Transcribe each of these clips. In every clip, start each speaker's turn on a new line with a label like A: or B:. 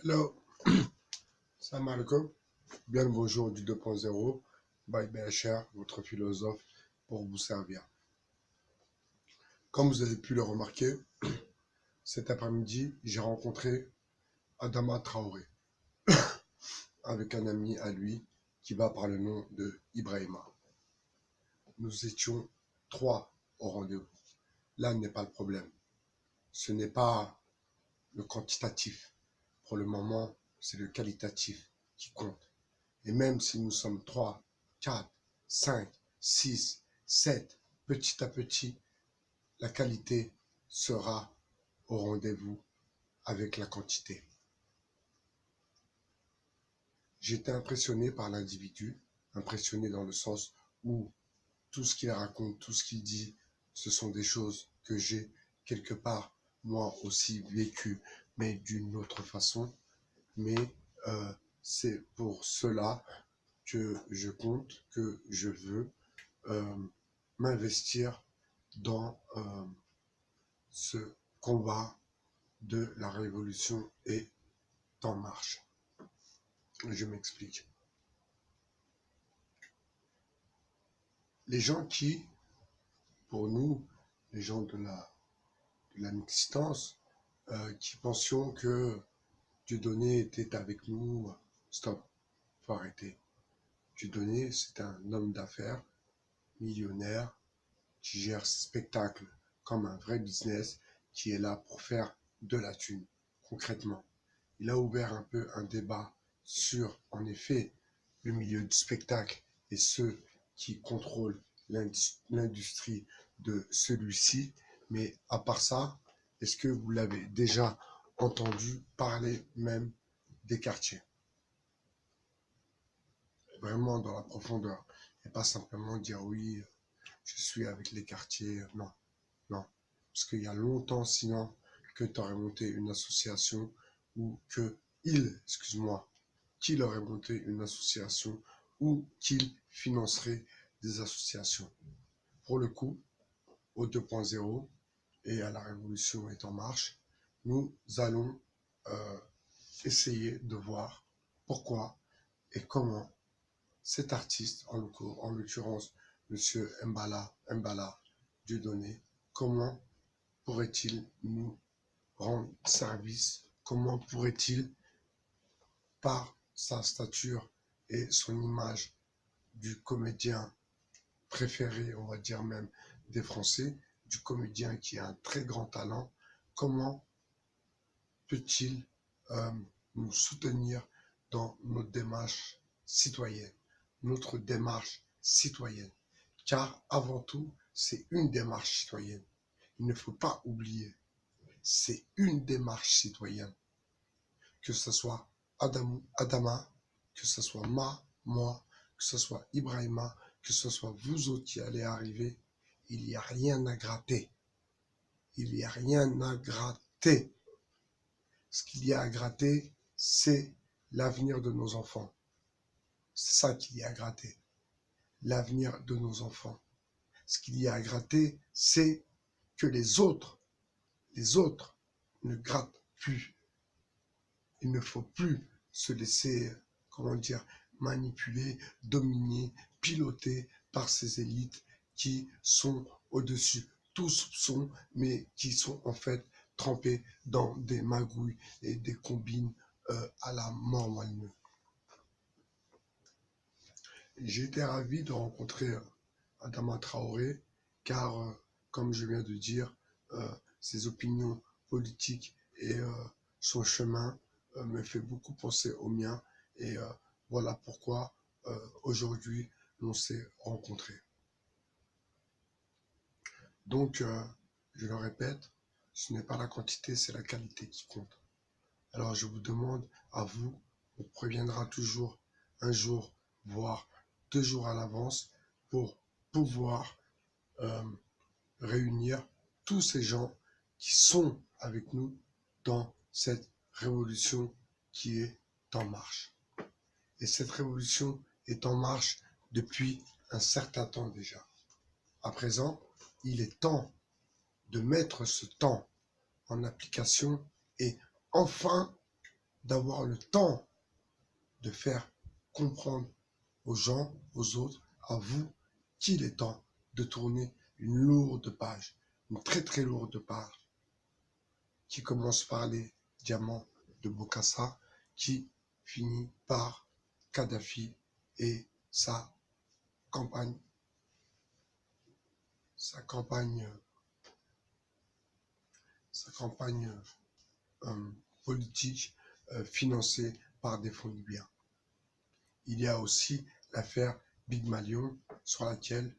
A: Hello, salam alaikum. Bien le bonjour du 2.0. By BHR, votre philosophe, pour vous servir. Comme vous avez pu le remarquer, cet après-midi, j'ai rencontré Adama Traoré avec un ami à lui qui va par le nom de Ibrahima. Nous étions 3 au rendez-vous. Là n'est pas le problème. Ce n'est pas le quantitatif. Pour le moment, c'est le qualitatif qui compte. Et même si nous sommes 3, 4, 5, 6, 7, petit à petit, la qualité sera au rendez-vous avec la quantité. J'étais impressionné par l'individu, impressionné dans le sens où tout ce qu'il raconte, tout ce qu'il dit, ce sont des choses que j'ai quelque part moi aussi vécues, mais d'une autre façon. Mais c'est pour cela que je compte, que je veux m'investir dans ce combat de la révolution est en marche. Je m'explique. Les gens qui, pour nous, les gens de la mixtance, qui pensions que Dieudonné était avec nous, stop, faut arrêter. Dieudonné, c'est un homme d'affaires, millionnaire, qui gère ce spectacle comme un vrai business, qui est là pour faire de la thune, concrètement. Il a ouvert un peu un débat sur, en effet, le milieu du spectacle et ceux qui contrôlent l'industrie de celui-ci. Mais à part ça, est-ce que vous l'avez déjà entendu parler même des quartiers? Vraiment dans la profondeur. Et pas simplement dire oui, je suis avec les quartiers. Non, non. Parce qu'il y a longtemps, sinon, que tu aurais monté une association ou que excuse-moi, qu'il aurait monté une association ou qu'il financerait des associations. Pour le coup, au 2.0 et à la révolution est en marche, nous allons essayer de voir pourquoi et comment cet artiste, en l'occurrence Monsieur Mbala Dieudonné, comment pourrait-il nous rendre service? Comment pourrait-il, par sa stature et son image du comédien préféré, on va dire même, des Français, du comédien qui a un très grand talent, comment peut-il nous soutenir dans notre démarche citoyenne, car avant tout, c'est une démarche citoyenne. Il ne faut pas oublier, c'est une démarche citoyenne. Que ce soit Adama, que ce soit moi, que ce soit Ibrahima, que ce soit vous autres qui allez arriver, il n'y a rien à gratter. Il n'y a rien à gratter. Ce qu'il y a à gratter, c'est l'avenir de nos enfants. C'est ça qu'il y a à gratter. L'avenir de nos enfants. Ce qu'il y a à gratter, c'est que les autres ne grattent plus. Il ne faut plus se laisser, comment dire, manipuler, dominer, piloter par ces élites qui sont au-dessus, tout soupçon, mais qui sont en fait trempés dans des magouilles et des combines à la mort moelle. J'ai été ravi de rencontrer Adama Traoré, car, comme je viens de dire, ses opinions politiques et son chemin me fait beaucoup penser au mien. Et voilà pourquoi aujourd'hui, l'on s'est rencontrés. Donc, je le répète, ce n'est pas la quantité, c'est la qualité qui compte. Alors, je vous demande à vous, on préviendra toujours un jour, voire 2 jours à l'avance, pour pouvoir réunir tous ces gens qui sont avec nous dans cette révolution qui est en marche. Et cette révolution est en marche depuis un certain temps déjà. À présent, il est temps de mettre ce temps en application et enfin d'avoir le temps de faire comprendre aux gens, aux autres, à vous, qu'il est temps de tourner une lourde page, une très très lourde page, qui commence par les diamants de Bokassa, qui finit par Kadhafi et sa campagne, sa campagne, sa campagne politique financée par des fonds libyens. Il y a aussi l'affaire Big Malion, sur laquelle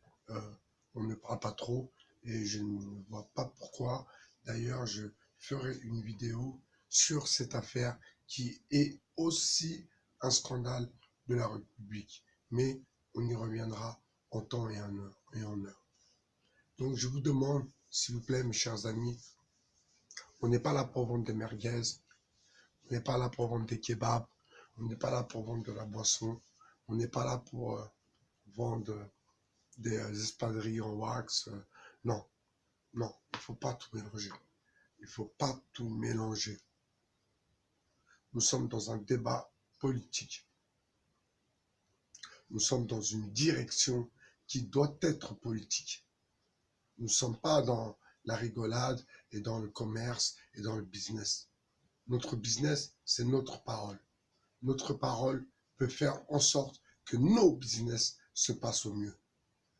A: on ne parle pas trop et je ne vois pas pourquoi. D'ailleurs, je ferai une vidéo sur cette affaire qui est aussi un scandale de la République. Mais on y reviendra en temps et en heure. Donc je vous demande, s'il vous plaît, mes chers amis, on n'est pas là pour vendre des merguez, on n'est pas là pour vendre des kebabs, on n'est pas là pour vendre de la boisson, on n'est pas là pour vendre des espadrilles en wax. Non, non, il ne faut pas tout mélanger. Il ne faut pas tout mélanger. Nous sommes dans un débat politique. Nous sommes dans une direction qui doit être politique. Nous ne sommes pas dans la rigolade et dans le commerce et dans le business. Notre business, c'est notre parole. Notre parole peut faire en sorte que nos business se passent au mieux.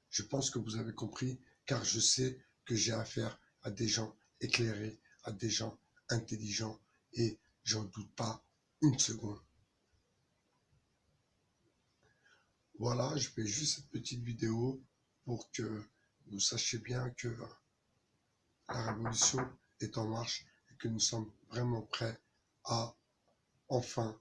A: Je pense que vous avez compris, car je sais que j'ai affaire à des gens éclairés, à des gens intelligents, et j'en doute pas une seconde. Voilà, je fais juste cette petite vidéo pour que vous sachiez bien que la révolution est en marche et que nous sommes vraiment prêts à enfin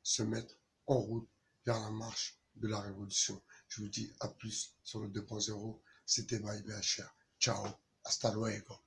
A: se mettre en route vers la marche de la révolution. Je vous dis à plus sur le 2.0. C'était BHR. Ciao, hasta luego.